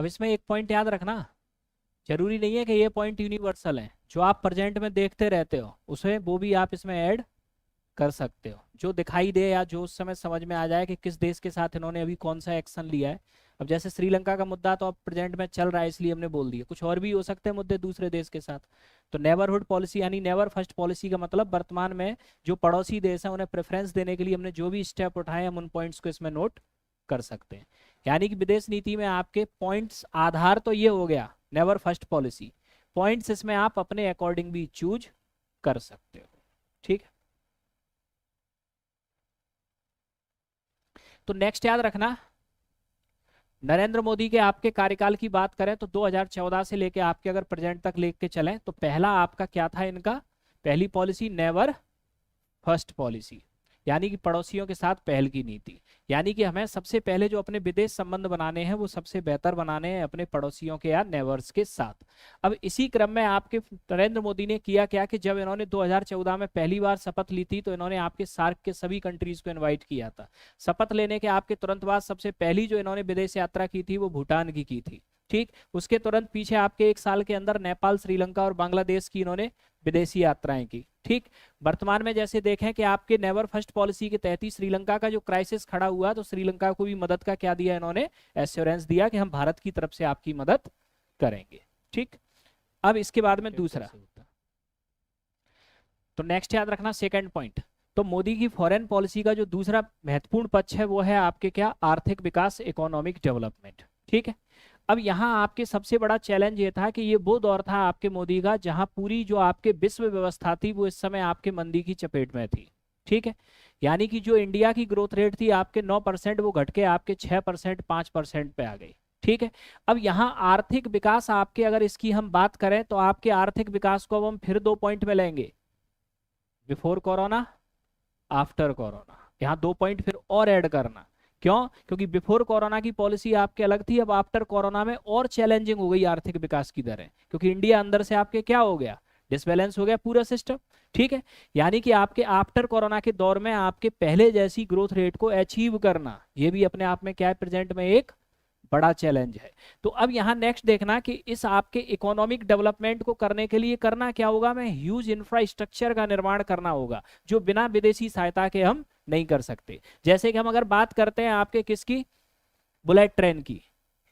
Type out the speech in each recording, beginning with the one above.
अब इसमें एक पॉइंट याद रखना, जरूरी नहीं है कि ये पॉइंट यूनिवर्सल है। जो आप प्रेजेंट में देखते रहते हो उसे वो भी आप इसमें ऐड कर सकते हो, जो दिखाई दे या जो उस समय समझ में आ जाए कि किस देश के साथ इन्होंने अभी कौन सा एक्शन लिया है। अब जैसे श्रीलंका का मुद्दा तो अब प्रेजेंट में चल रहा है इसलिए हमने बोल दिया, कुछ और भी हो सकते हैं मुद्दे दूसरे देश के साथ। तो नेबरहुड पॉलिसी यानी नेवर फर्स्ट पॉलिसी का मतलब वर्तमान में जो पड़ोसी देश है उन्हें प्रेफरेंस देने के लिए हमने जो भी स्टेप उठाए हम उन पॉइंट्स को इसमें नोट कर सकते हैं। यानी कि विदेश नीति में आपके पॉइंट्स आधार तो ये हो गया नेवर फर्स्ट पॉलिसी, पॉइंट्स इसमें आप अपने अकॉर्डिंग भी चूज कर सकते हो। ठीक है, तो नेक्स्ट याद रखना, नरेंद्र मोदी के आपके कार्यकाल की बात करें तो 2014 से लेके आपके अगर प्रेजेंट तक लेके चलें तो पहला आपका क्या था इनका, पहली पॉलिसी नेवर फर्स्ट पॉलिसी, यानी कि पड़ोसियों के साथ पहल की नीति। यानी कि हमें सबसे पहले जो अपने विदेश संबंध बनाने हैं वो सबसे बेहतर बनाने हैं अपने पड़ोसियों के या नेवर्स के साथ। अब इसी क्रम में आपके नरेंद्र मोदी ने किया क्या कि जब इन्होंने 2014 में पहली बार शपथ ली थी तो इन्होंने आपके सार्क के सभी कंट्रीज को इन्वाइट किया था। शपथ लेने के आपके तुरंत बाद सबसे पहली जो इन्होंने विदेश यात्रा की थी वो भूटान की थी। ठीक, उसके तुरंत पीछे आपके एक साल के अंदर नेपाल, श्रीलंका और बांग्लादेश की इन्होंने विदेशी यात्राएं की। ठीक, वर्तमान में जैसे देखें कि आपके नेवर फर्स्ट पॉलिसी के तहत ही श्रीलंका का जो क्राइसिस खड़ा हुआ तो श्रीलंका को भी मदद का क्या दिया इन्होंने, एश्योरेंस दिया कि हम भारत की तरफ से आपकी मदद करेंगे। ठीक, अब इसके बाद में दूसरा, तो नेक्स्ट याद रखना सेकंड पॉइंट, तो मोदी की फॉरेन पॉलिसी का जो दूसरा महत्वपूर्ण पक्ष है वो है आपके क्या, आर्थिक विकास, इकोनॉमिक डेवलपमेंट। ठीक है, अब यहाँ आपके सबसे बड़ा चैलेंज ये था कि ये वो दौर था आपके मोदी का जहां पूरी जो आपके विश्व व्यवस्था थी वो इस समय आपके मंदी की चपेट में थी। ठीक है, यानी कि जो इंडिया की ग्रोथ रेट थी आपके 9% वो घट के आपके 6% 5% पे आ गई। ठीक है, अब यहाँ आर्थिक विकास आपके अगर इसकी हम बात करें तो आपके आर्थिक विकास को अब हम फिर 2 पॉइंट में लेंगे, बिफोर कोरोना, आफ्टर कोरोना। यहाँ 2 पॉइंट फिर और ऐड करना, क्यों, क्योंकि बिफोर कोरोना की पॉलिसी आपके अलग थी, अब आफ्टर कोरोना में और चैलेंजिंग हो गई आर्थिक विकास की दरें, क्योंकि इंडिया अंदर से आपके क्या हो गया, डिसबैलेंस हो गया पूरा सिस्टम। ठीक है, यानी कि आपके आफ्टर कोरोना के दौर में आपके पहले जैसी ग्रोथ रेट को अचीव करना ये भी अपने आप में क्या है, प्रेजेंट में एक बड़ा चैलेंज है। तो अब यहाँ नेक्स्ट देखना कि इस आपके इकोनॉमिक डेवलपमेंट को करने के लिए करना क्या होगा, हमें ह्यूज इंफ्रास्ट्रक्चर का निर्माण करना होगा जो बिना विदेशी सहायता के हम नहीं कर सकते। जैसे कि हम अगर बात करते हैं आपके किसकी, बुलेट ट्रेन की।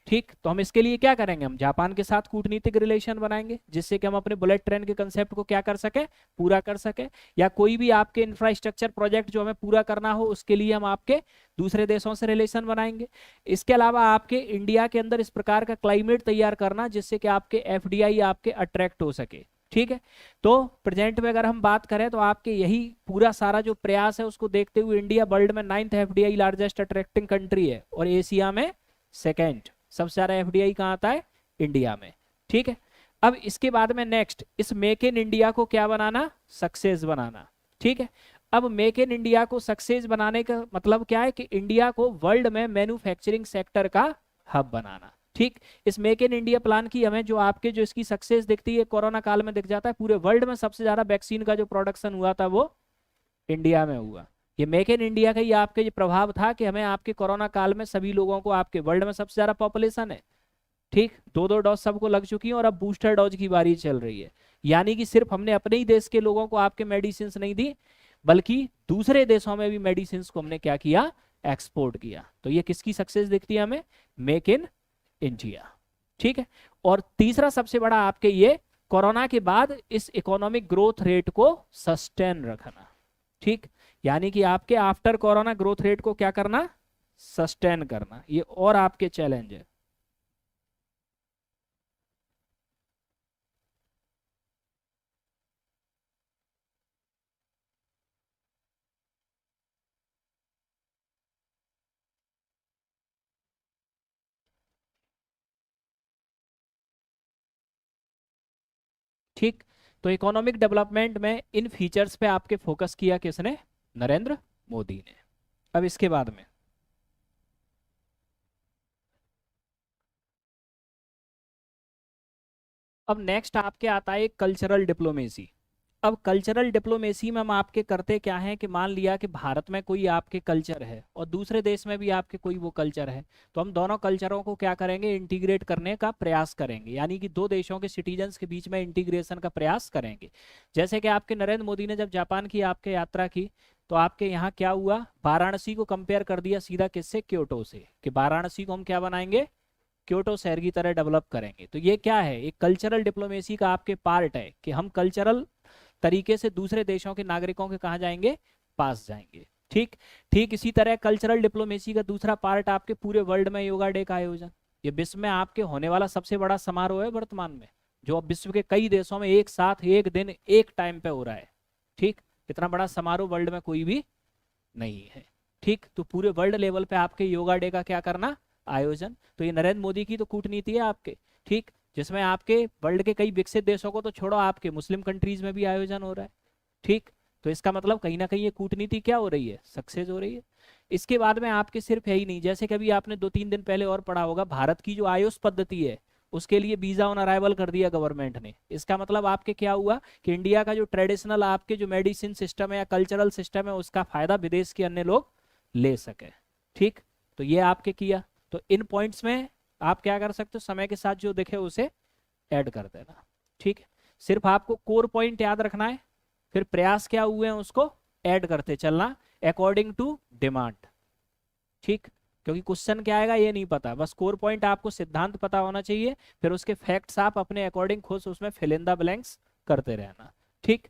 ठीक, तो हम इसके लिए क्या करेंगे, हम जापान के साथ कूटनीतिक रिलेशन बनाएंगे जिससे कि हम अपने बुलेट ट्रेन के कंसेप्ट को क्या कर सके, पूरा कर सके। या कोई भी आपके इंफ्रास्ट्रक्चर प्रोजेक्ट जो हमें पूरा करना हो उसके लिए हम आपके दूसरे देशों से रिलेशन बनाएंगे। इसके अलावा आपके इंडिया के अंदर इस प्रकार का क्लाइमेट तैयार करना जिससे कि आपके एफडीआई आपके अट्रैक्ट हो सके। ठीक है, तो प्रेजेंट में अगर हम बात करें तो आपके यही पूरा सारा जो प्रयास है उसको देखते हुए इंडिया वर्ल्ड में 9th FDI largest attracting country है और एशिया में सेकेंड। सबसे ज्यादा एफडीआई कहाँ आता है, इंडिया में। ठीक है, अब इसके बाद में नेक्स्ट, इस मेक इन इंडिया को क्या बनाना, सक्सेस बनाना। ठीक है, अब मेक इन इंडिया को सक्सेस बनाने का मतलब क्या है कि इंडिया को वर्ल्ड में मैन्युफैक्चरिंग सेक्टर का हब बनाना। ठीक, इस मेक इन इंडिया प्लान की हमें जो आपके जो इसकी सक्सेस दिखती है कोरोना काल में दिख जाता है, पूरे वर्ल्ड में सबसे ज्यादा वैक्सीन का जो प्रोडक्शन हुआ था वो इंडिया में हुआ। ये मेक इन इंडिया का ही आपके ये प्रभाव था कि हमें आपके कोरोना काल में सभी लोगों को, आपके वर्ल्ड में सबसे ज्यादा पॉपुलेशन है, ठीक, 2-2 डोज सबको लग चुकी है और अब बूस्टर डोज की बारी चल रही है। यानी कि सिर्फ हमने अपने ही देश के लोगों को आपके मेडिसिन नहीं दी बल्कि दूसरे देशों में भी मेडिसिन को हमने क्या किया, एक्सपोर्ट किया। तो ये किसकी सक्सेस दिखती है हमें, मेक इन इंडिया। ठीक है, और तीसरा सबसे बड़ा आपके ये कोरोना के बाद इस इकोनॉमिक ग्रोथ रेट को सस्टेन रखना। ठीक, यानी कि आपके आफ्टर कोरोना ग्रोथ रेट को क्या करना, सस्टेन करना, ये और आपके चैलेंज है। ठीक, तो इकोनॉमिक डेवलपमेंट में इन फीचर्स पे आपके फोकस किया किसने, नरेंद्र मोदी ने। अब इसके बाद में अब नेक्स्ट आपके आता है कल्चरल डिप्लोमेसी। अब कल्चरल डिप्लोमेसी में हम आपके करते क्या है कि मान लिया कि भारत में कोई आपके कल्चर है और दूसरे देश में भी आपके कोई वो कल्चर है, तो हम दोनों कल्चरों को क्या करेंगे, इंटीग्रेट करने का प्रयास करेंगे, यानी कि दो देशों के सिटीजन्स के बीच में इंटीग्रेशन का प्रयास करेंगे। जैसे कि आपके नरेंद्र मोदी ने जब जापान की आपके यात्रा की, तो आपके यहाँ क्या हुआ, वाराणसी को कंपेयर कर दिया सीधा किससे, क्योटो से, कि वाराणसी को हम क्या बनाएंगे, क्योटो शहर की तरह डेवलप करेंगे। तो ये क्या है, एक कल्चरल डिप्लोमेसी का आपके पार्ट है कि हम कल्चरल तरीके से दूसरे देशों के नागरिकों के कहाँ जाएंगे, पास जाएंगे। ठीक ठीक इसी तरह कल्चरल डिप्लोमेसी का दूसरा पार्ट आपके पूरे वर्ल्ड में योगा डे का आयोजन। ये विश्व में आपके होने वाला सबसे बड़ा समारोह है वर्तमान में, जो अब विश्व के कई देशों में एक साथ एक दिन एक टाइम पे हो रहा है। ठीक, इतना बड़ा समारोह वर्ल्ड में कोई भी नहीं है। ठीक, तो पूरे वर्ल्ड लेवल पे आपके योगा डे का क्या करना, आयोजन। तो ये नरेंद्र मोदी की तो कूटनीति है आपके, ठीक, जिसमें आपके वर्ल्ड के कई विकसित देशों को तो छोड़ो, आपके मुस्लिम कंट्रीज में भी आयोजन हो रहा है। ठीक, तो इसका मतलब कहीं ना कहीं ये कूटनीति क्या हो रही है, सक्सेस हो रही है। इसके बाद में आपके सिर्फ है ही नहीं, जैसे कि अभी आपने 2-3 दिन पहले और पढ़ा होगा, भारत की जो आयुष पद्धति है उसके लिए वीजा ऑन अराइवल कर दिया गवर्नमेंट ने। इसका मतलब आपके क्या हुआ कि इंडिया का जो ट्रेडिशनल आपके जो मेडिसिन सिस्टम है या कल्चरल सिस्टम है उसका फायदा विदेश के अन्य लोग ले सके। ठीक, तो ये आपके किया। तो इन पॉइंट्स में आप क्या कर सकते हो, समय के साथ जो दिखे उसे ऐड कर देना। ठीक है, सिर्फ आपको कोर पॉइंट याद रखना है, फिर प्रयास क्या हुए हैं उसको ऐड करते चलना अकॉर्डिंग टू डिमांड। ठीक, क्योंकि क्वेश्चन क्या आएगा ये नहीं पता, बस कोर पॉइंट आपको सिद्धांत पता होना चाहिए, फिर उसके फैक्ट्स आप अपने अकॉर्डिंग खुद उसमें फिल इन द ब्लैंक्स करते रहना। ठीक,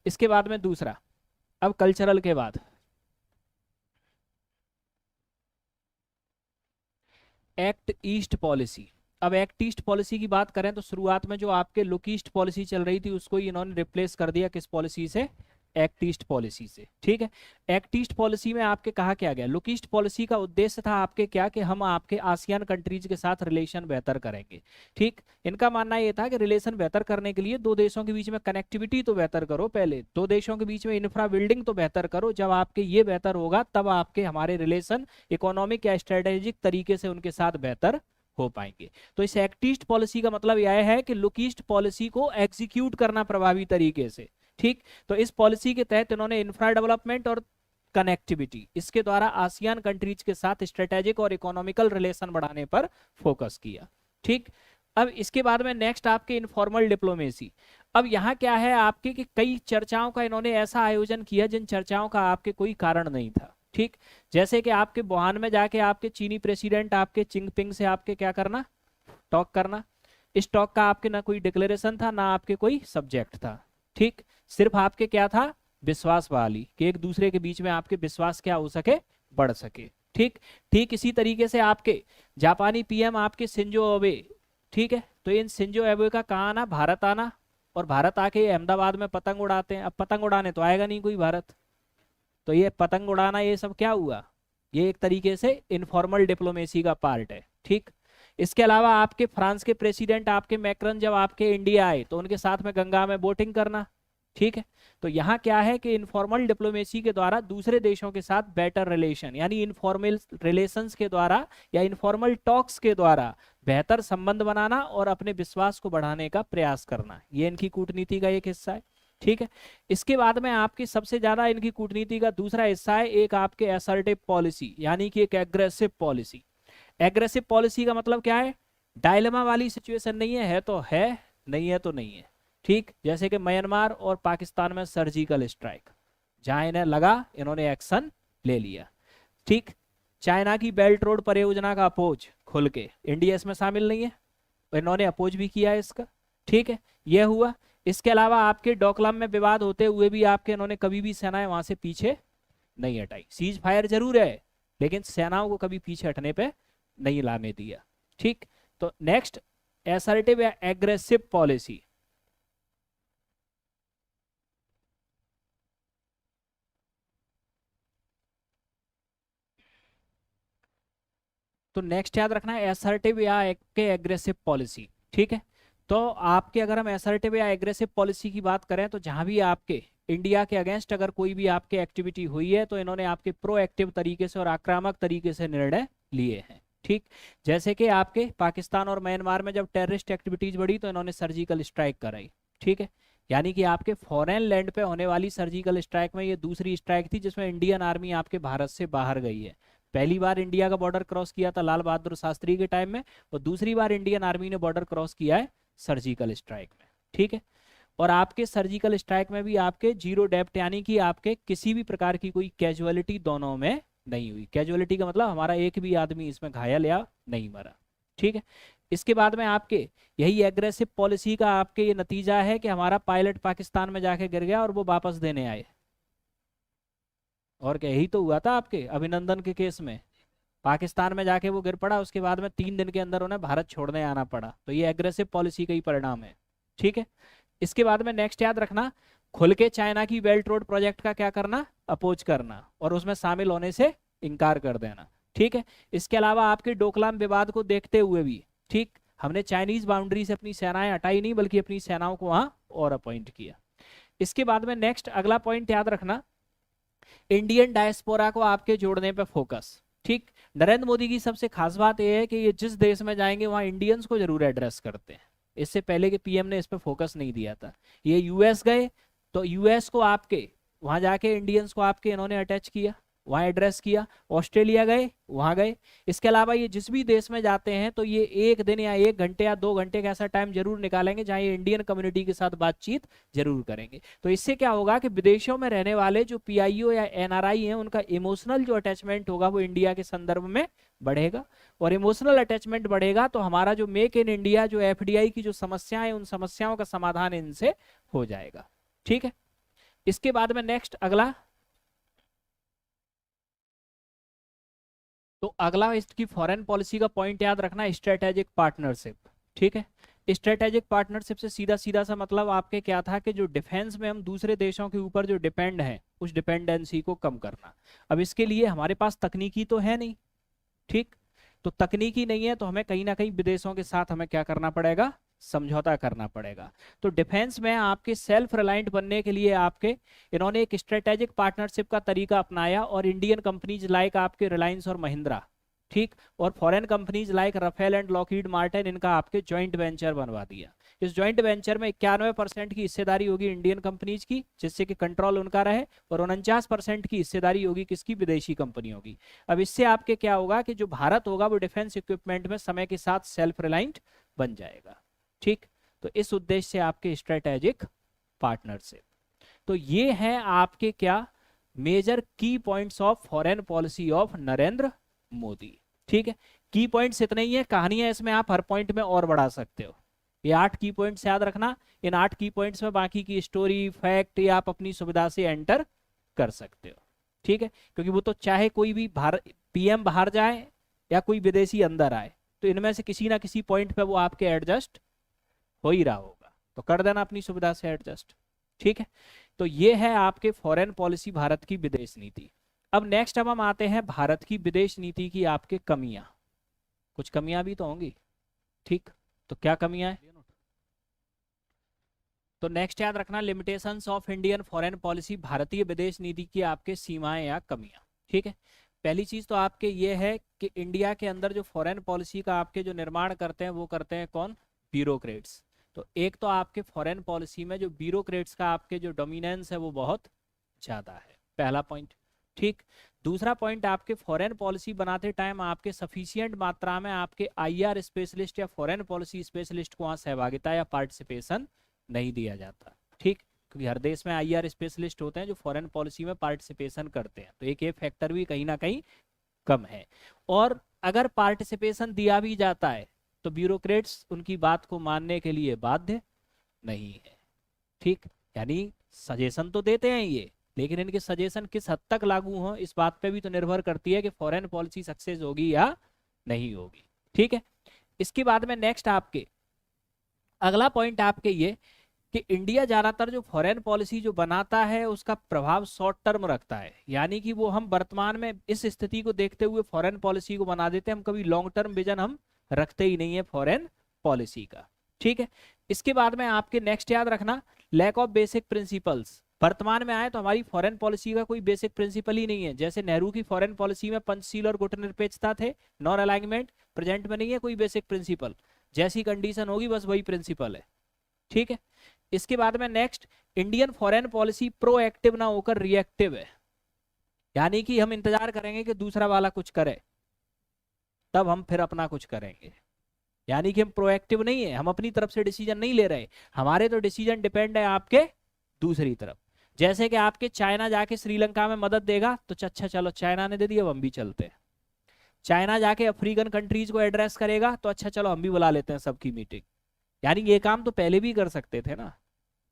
इसके बाद में दूसरा, अब कल्चरल के बाद एक्ट ईस्ट पॉलिसी। अब एक्ट ईस्ट पॉलिसी की बात करें तो शुरुआत में जो आपके लुक ईस्ट पॉलिसी चल रही थी उसको इन्होंने रिप्लेस कर दिया किस पॉलिसी से, एक्ट ईस्ट पॉलिसी से। ठीक है, एक्ट ईस्ट पॉलिसी में आपके कहा क्या गया, लुक ईस्ट पॉलिसी का उद्देश्य था आपके क्या कि हम आपके आसियान कंट्रीज के साथ रिलेशन बेहतर करेंगे। ठीक, इनका मानना ये था कि रिलेशन बेहतर करने के लिए दो देशों के बीच में कनेक्टिविटी तो बेहतर करो, पहले दो देशों के बीच में इंफ्रा बिल्डिंग तो बेहतर करो, जब आपके ये बेहतर होगा तब आपके हमारे रिलेशन इकोनॉमिक या स्ट्रेटेजिक तरीके से उनके साथ बेहतर हो पाएंगे। तो इस एक्ट ईस्ट पॉलिसी का मतलब यह है कि लुक ईस्ट पॉलिसी को एग्जीक्यूट करना प्रभावी तरीके से। ठीक, तो इस पॉलिसी के तहत इन्होंने इंफ्रा डेवलपमेंट और कनेक्टिविटी इसके द्वारा आसियान कंट्रीज के साथ स्ट्रेटेजिक और इकोनॉमिकल रिलेशन बढ़ाने पर फोकस किया। ठीक, अब इसके बाद में नेक्स्ट आपके इनफॉर्मल डिप्लोमेसी। अब यहाँ क्या है आपके कि कई चर्चाओं का इन्होंने ऐसा आयोजन किया जिन चर्चाओं का आपके कोई कारण नहीं था। ठीक, जैसे कि आपके वुहान में जाके आपके चीनी प्रेसिडेंट आपके चिंगपिंग से आपके क्या करना, टॉक करना। इस टॉक का आपके ना कोई डिक्लेरेशन था ना आपके कोई सब्जेक्ट था। ठीक, सिर्फ आपके क्या था, विश्वास वाली कि एक दूसरे के बीच में आपके विश्वास क्या हो सके, बढ़ सके। ठीक ठीक इसी तरीके से आपके जापानी पीएम आपके शिंजो अबे, ठीक है, तो इन शिंजो अबे का कहाँ आना, भारत आना, और भारत आके अहमदाबाद में पतंग उड़ाते हैं। अब पतंग उड़ाने तो आएगा नहीं कोई भारत, तो ये पतंग उड़ाना ये सब क्या हुआ, ये एक तरीके से इनफॉर्मल डिप्लोमेसी का पार्ट है। ठीक, इसके अलावा आपके फ्रांस के प्रेसिडेंट आपके मैक्रन जब आपके इंडिया आए तो उनके साथ में गंगा में बोटिंग करना। ठीक है, तो यहाँ क्या है कि इनफॉर्मल डिप्लोमेसी के द्वारा दूसरे देशों के साथ बेटर रिलेशन, यानी इनफॉर्मल रिलेशंस के द्वारा या इनफॉर्मल टॉक्स के द्वारा बेहतर संबंध बनाना और अपने विश्वास को बढ़ाने का प्रयास करना, ये इनकी कूटनीति का एक हिस्सा है। ठीक है, इसके बाद में आपकी सबसे ज्यादा इनकी कूटनीति का दूसरा हिस्सा है एक आपके असर्टिव पॉलिसी, यानी कि एक एग्रेसिव पॉलिसी। एग्रेसिव पॉलिसी का मतलब क्या है, डायलेमा वाली सिचुएशन नहीं है तो है, नहीं है तो नहीं है। ठीक, जैसे कि म्यांमार और पाकिस्तान में सर्जिकल स्ट्राइक, जहां इन्हें लगा इन्होंने एक्शन ले लिया। ठीक, चाइना की बेल्ट रोड परियोजना का अपोज खुल के, इंडिया इसमें शामिल नहीं है, इन्होंने अपोज भी किया है इसका। ठीक है, यह हुआ। इसके अलावा आपके डोकलाम में विवाद होते हुए भी आपके इन्होंने कभी भी सेनाएं वहां से पीछे नहीं हटाई। सीज फायर जरूर है लेकिन सेनाओं को कभी पीछे हटने पे नहीं लाने दिया। ठीक, तो नेक्स्ट असर्टिव या एग्रेसिव पॉलिसी। तो नेक्स्ट याद रखना है असर्टिव या एग्रेसिव पॉलिसी। ठीक है, तो आपके अगर हम असर्टिव या एग्रेसिव पॉलिसी की बात करें तो जहां भी आपके इंडिया के अगेंस्ट अगर कोई भी आपके एक्टिविटी हुई है तो इन्होंने आपके प्रोएक्टिव तरीके से और आक्रामक तरीके से निर्णय लिए हैं। ठीक, जैसे कि आपके पाकिस्तान और म्यांमार में जब टेररिस्ट एक्टिविटीज बढ़ी तो इन्होंने सर्जिकल स्ट्राइक कराई। ठीक है, यानी कि आपके फॉरेन लैंड पे होने वाली सर्जिकल स्ट्राइक में ये दूसरी स्ट्राइक थी जिसमें इंडियन आर्मी आपके भारत से बाहर गई है। पहली बार इंडिया का बॉर्डर क्रॉस किया था लाल बहादुर शास्त्री के टाइम में, और दूसरी बार इंडियन आर्मी ने बॉर्डर क्रॉस किया है सर्जिकल स्ट्राइक में। ठीक है, और आपके सर्जिकल स्ट्राइक में भी आपके जीरो डेप्थ, यानी कि आपके किसी भी प्रकार की कोई कैजुअलिटी दोनों में नहीं हुई। कैजुअलिटी का मतलब हमारा एक भी आदमी इसमें घायल या नहीं मरा। ठीक है, इसके बाद में आपके यही एग्रेसिव पॉलिसी का आपके ये नतीजा है कि हमारा पायलट पाकिस्तान में जाके गिर गया और वो वापस देने आए। और क्या, यही तो हुआ था आपके अभिनंदन के केस में, पाकिस्तान में जाके वो गिर पड़ा, उसके बाद में 3 दिन के अंदर उन्हें भारत छोड़ने आना पड़ा। तो ये एग्रेसिव पॉलिसी का ही परिणाम है। ठीक है, इसके बाद में नेक्स्ट याद रखना, खुल के चाइना की बेल्ट रोड प्रोजेक्ट का क्या करना, अपोज करना और उसमें शामिल होने से इनकार कर देना। ठीक है, इसके अलावा आपके डोकलाम विवाद को देखते हुए भी, ठीक, हमने चाइनीज बाउंड्री से अपनी सेनाएं हटाई नहीं बल्कि अपनी सेनाओं को वहां और अपॉइंट किया। इसके बाद में नेक्स्ट अगला पॉइंट याद रखना, इंडियन डायस्पोरा को आपके जोड़ने पे फोकस। ठीक, नरेंद्र मोदी की सबसे खास बात यह है कि ये जिस देश में जाएंगे वहां इंडियंस को जरूर एड्रेस करते हैं। इससे पहले के पीएम ने इस पे फोकस नहीं दिया था। ये यूएस गए तो यूएस को आपके वहां जाके इंडियंस को आपके इन्होंने अटैच किया, वहां एड्रेस किया। ऑस्ट्रेलिया गए, वहां गए। इसके अलावा ये जिस भी देश में जाते हैं तो ये 1 दिन या 1 घंटे या 2 घंटे का ऐसा टाइम जरूर निकालेंगे जहां ये इंडियन कम्युनिटी के साथ बातचीत जरूर करेंगे। तो इससे क्या होगा कि विदेशों में रहने वाले जो पीआईओ या एनआरआई हैं उनका इमोशनल जो अटैचमेंट होगा वो इंडिया के संदर्भ में बढ़ेगा, और इमोशनल अटैचमेंट बढ़ेगा तो हमारा जो मेक इन इंडिया, जो एफडीआई की जो समस्याएं, उन समस्याओं का समाधान इनसे हो जाएगा। ठीक है, इसके बाद में नेक्स्ट अगला, तो अगला इसकी फॉरेन पॉलिसी का पॉइंट याद रखना, स्ट्रेटेजिक पार्टनरशिप। ठीक है, स्ट्रेटेजिक पार्टनरशिप से सीधा सीधा सा मतलब आपके क्या था कि जो डिफेंस में हम दूसरे देशों के ऊपर जो डिपेंड हैं उस डिपेंडेंसी को कम करना। अब इसके लिए हमारे पास तकनीकी तो है नहीं, ठीक, तो तकनीकी नहीं है तो हमें कहीं ना कहीं विदेशों के साथ हमें क्या करना पड़ेगा, समझौता करना पड़ेगा। तो डिफेंस में आपके सेल्फ रिलायंट बनने के लिए आपके इन्होंने एक स्ट्रेटेजिक पार्टनरशिप का तरीका अपनाया, और इंडियन कंपनीज लाइक आपके रिलायंस और महिंद्रा, ठीक, और foreign companies like Rafale and Lockheed Martin, इनका आपके ज्वाइंट वेंचर बनवा दिया। इस ज्वाइंट वेंचर में 91% की हिस्सेदारी होगी इंडियन कंपनीज की, जिससे कि कंट्रोल उनका रहे, और 49% की हिस्सेदारी होगी किसकी, विदेशी कंपनियों की। अब इससे आपके क्या होगा कि जो भारत होगा वो डिफेंस इक्विपमेंट में समय के साथ सेल्फ रिलायंट बन जाएगा। ठीक, तो इस उद्देश्य से आपके स्ट्रेटेजिक पार्टनरशिप। तो ये है आपके क्या मेजर की points of foreign policy of Narendra Modi. ठीक है, की पॉइंट्स इतने ही है, कहानियां इसमें आप हर पॉइंट में और बढ़ा सकते हो। ये 8 की पॉइंट्स याद रखना, इन 8 की पॉइंट्स में बाकी की स्टोरी फैक्ट ये आप अपनी सुविधा से एंटर कर सकते हो। ठीक है, क्योंकि वो तो चाहे कोई भी पीएम बाहर जाए या कोई विदेशी अंदर आए, तो इनमें से किसी ना किसी पॉइंट पे वो आपके एडजस्ट हो ही रहा होगा, तो कर देना अपनी सुविधा से एडजस्ट। ठीक है, तो ये है आपके फॉरेन पॉलिसी, भारत की विदेश नीति। अब नेक्स्ट हम आते हैं भारत की विदेश नीति की आपके कमियां। कुछ कमियां भी तो होंगी, ठीक, तो क्या कमियां हैं, तो नेक्स्ट याद रखना, limitations of Indian foreign policy, भारतीय विदेश नीति की आपके सीमाएं या कमियां। ठीक है, पहली चीज तो आपके ये है कि इंडिया के अंदर जो फॉरेन पॉलिसी का आपके जो निर्माण करते हैं वो करते हैं कौन, ब्यूरोक्रेट्स। तो एक तो आपके फॉरेन पॉलिसी में जो ब्यूरोक्रेट्स का आपके जो डोमिनेंस है वो बहुत ज्यादा है, पहला पॉइंट। ठीक, दूसरा पॉइंट, आपके फॉरेन पॉलिसी बनाते टाइम आपके सफिशिएंट मात्रा में आपके आईआर स्पेशलिस्ट या फॉरेन पॉलिसी स्पेशलिस्ट को वहां सहभागिता या पार्टिसिपेशन नहीं दिया जाता। ठीक, क्योंकि हर देश में आईआर स्पेशलिस्ट होते हैं जो फॉरेन पॉलिसी में पार्टिसिपेशन करते हैं, तो एक ये फैक्टर भी कहीं ना कहीं कम है। और अगर पार्टिसिपेशन दिया भी जाता है तो ब्यूरोक्रेट्स उनकी बात को मानने के लिए बाध्य नहीं है। ठीक, यानी सजेशन तो देते हैं ये, लेकिन इनके सजेशन किस हद तक लागू हो इस बात पे भी तो निर्भर करती है कि फॉरेन पॉलिसी सक्सेस होगी या नहीं होगी। ठीक है, इसके बाद में नेक्स्ट आपके अगला पॉइंट आपके ये कि इंडिया ज्यादातर जो फॉरेन पॉलिसी जो बनाता है उसका प्रभाव शॉर्ट टर्म रखता है, यानी कि वो हम वर्तमान में इस स्थिति को देखते हुए फॉरेन पॉलिसी को बना देते हैं, हम कभी लॉन्ग टर्म विजन हम रखते ही नहीं है फॉरेन पॉलिसी का। ठीक है, इसके बाद में आपके नेक्स्ट याद रखना, लैक ऑफ बेसिक प्रिंसिपल्स। वर्तमान में आए तो हमारी फॉरेन पॉलिसी का कोई बेसिक प्रिंसिपल ही नहीं है। जैसे नेहरू की फॉरेन पॉलिसी में पंचशील और गुटनिरपेक्षता थे, नॉन अलाइनमेंट, प्रेजेंट में नहीं है कोई बेसिक प्रिंसिपल, जैसी कंडीशन होगी बस वही प्रिंसिपल है। ठीक है, इसके बाद में next, Indian foreign policy proactive ना होकर रिएक्टिव है, यानी कि हम इंतजार करेंगे कि दूसरा वाला कुछ करे तब हम फिर अपना कुछ करेंगे। यानी कि हम प्रोएक्टिव नहीं है, हम अपनी तरफ से डिसीजन नहीं ले रहे, हमारे तो डिसीजन डिपेंड है आपके दूसरी तरफ। जैसे कि आपके चाइना जाके श्रीलंका में मदद देगा तो अच्छा चलो चाइना ने दे दी, अब हम भी चलते हैं। चाइना जाके अफ्रीकन कंट्रीज को एड्रेस करेगा तो अच्छा चलो हम भी बुला लेते हैं सबकी मीटिंग। यानी ये काम तो पहले भी कर सकते थे ना,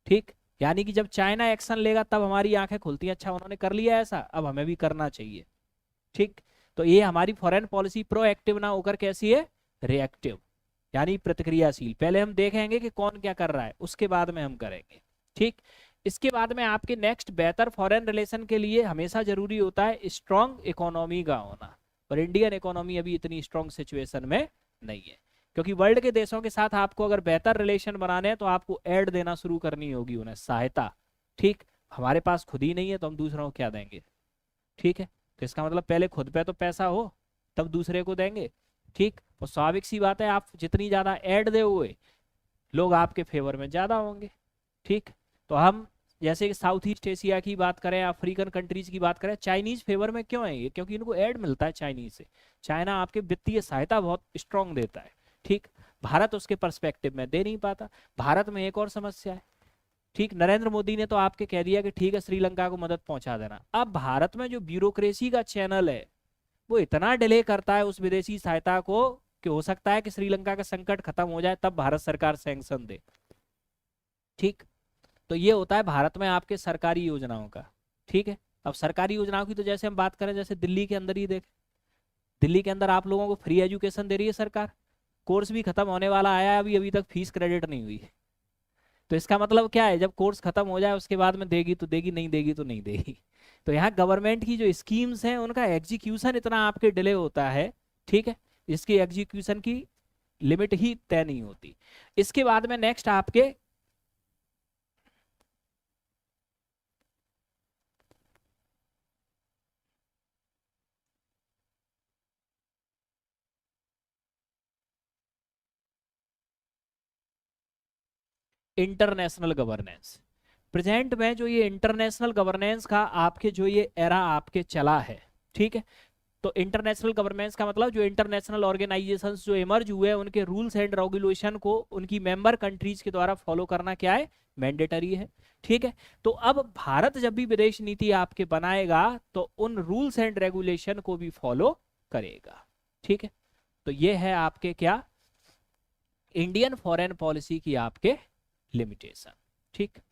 ठीक। यानी कि जब चाइना एक्शन लेगा तब हमारी आंखें खुलती हैं, अच्छा उन्होंने कर लिया ऐसा, अब हमें भी करना चाहिए, ठीक। तो ये हमारी फॉरेन पॉलिसी प्रोएक्टिव ना होकर कैसी है, रिएक्टिव, यानी प्रतिक्रियाशील। पहले हम देखेंगे कि कौन क्या कर रहा है, उसके बाद में हम करेंगे, ठीक। इसके बाद में आपके नेक्स्ट, बेहतर फॉरेन रिलेशन के लिए हमेशा जरूरी होता है स्ट्रांग इकोनॉमी का होना, और इंडियन इकोनॉमी अभी इतनी स्ट्रांग सिचुएशन में नहीं है, क्योंकि वर्ल्ड के देशों के साथ आपको अगर बेहतर रिलेशन बनाने हैं तो आपको एड देना शुरू करनी होगी उन्हें, सहायता, ठीक। हमारे पास खुद ही नहीं है तो हम दूसरों को क्या देंगे, ठीक है। तो इसका मतलब पहले खुद पे तो पैसा हो तब दूसरे को देंगे, ठीक। और स्वाभाविक सी बात है, आप जितनी ज्यादा एड दे हुए लोग आपके फेवर में ज्यादा होंगे, ठीक। तो हम जैसे कि साउथ ईस्ट एशिया की बात करें, अफ्रीकन कंट्रीज की बात करें, चाइनीज फेवर में क्यों है ये, क्योंकि इनको एड मिलता है चाइनीज से, चाइना आपके वित्तीय सहायता बहुत स्ट्रांग देता है, ठीक। भारत उसके पर्सपेक्टिव में दे नहीं पाता। भारत में एक और समस्या है, ठीक। नरेंद्र मोदी ने तो आपके कह दिया कि ठीक है श्रीलंका को मदद पहुंचा देना, अब भारत में जो ब्यूरोक्रेसी का चैनल है वो इतना डिले करता है उस विदेशी सहायता को कि हो सकता है कि श्रीलंका का संकट खत्म हो जाए तब भारत सरकार सैंक्शन दे, ठीक। तो ये होता है भारत में आपके सरकारी योजनाओं का, ठीक है। अब सरकारी योजनाओं की तो जैसे हम बात करें, जैसे दिल्ली के अंदर ही देखें, दिल्ली के अंदर आप लोगों को फ्री एजुकेशन दे रही है सरकार, कोर्स भी खत्म होने वाला आया है, अभी अभी तक फीस क्रेडिट नहीं हुई है। तो इसका मतलब क्या है, जब कोर्स खत्म हो जाए उसके बाद में देगी तो देगी, नहीं देगी तो नहीं देगी। तो यहाँ गवर्नमेंट की जो स्कीम्स हैं उनका एग्जीक्यूशन इतना आपके डिले होता है, ठीक है, इसकी एग्जीक्यूशन की लिमिट ही तय नहीं होती। इसके बाद में नेक्स्ट आपके इंटरनेशनल गवर्नेंस। प्रेजेंट में जो ये इंटरनेशनल गवर्नेंस का आपके जो ये एरा आपके चला है, ठीक है। तो इंटरनेशनल गवर्नेंस का मतलब जो इंटरनेशनल ऑर्गेनाइजेशंस जो इमर्ज हुए हैं उनके रूल्स एंड रेगुलेशन को उनकी मेंबर कंट्रीज के द्वारा फॉलो करना क्या है, मैंडेटरी है, ठीक है। तो अब भारत जब भी विदेश नीति आपके बनाएगा तो उन रूल्स एंड रेगुलेशन को भी फॉलो करेगा, ठीक है। तो ये है आपके क्या, इंडियन फॉरेन पॉलिसी की आपके लिमिटेशन, ठीक।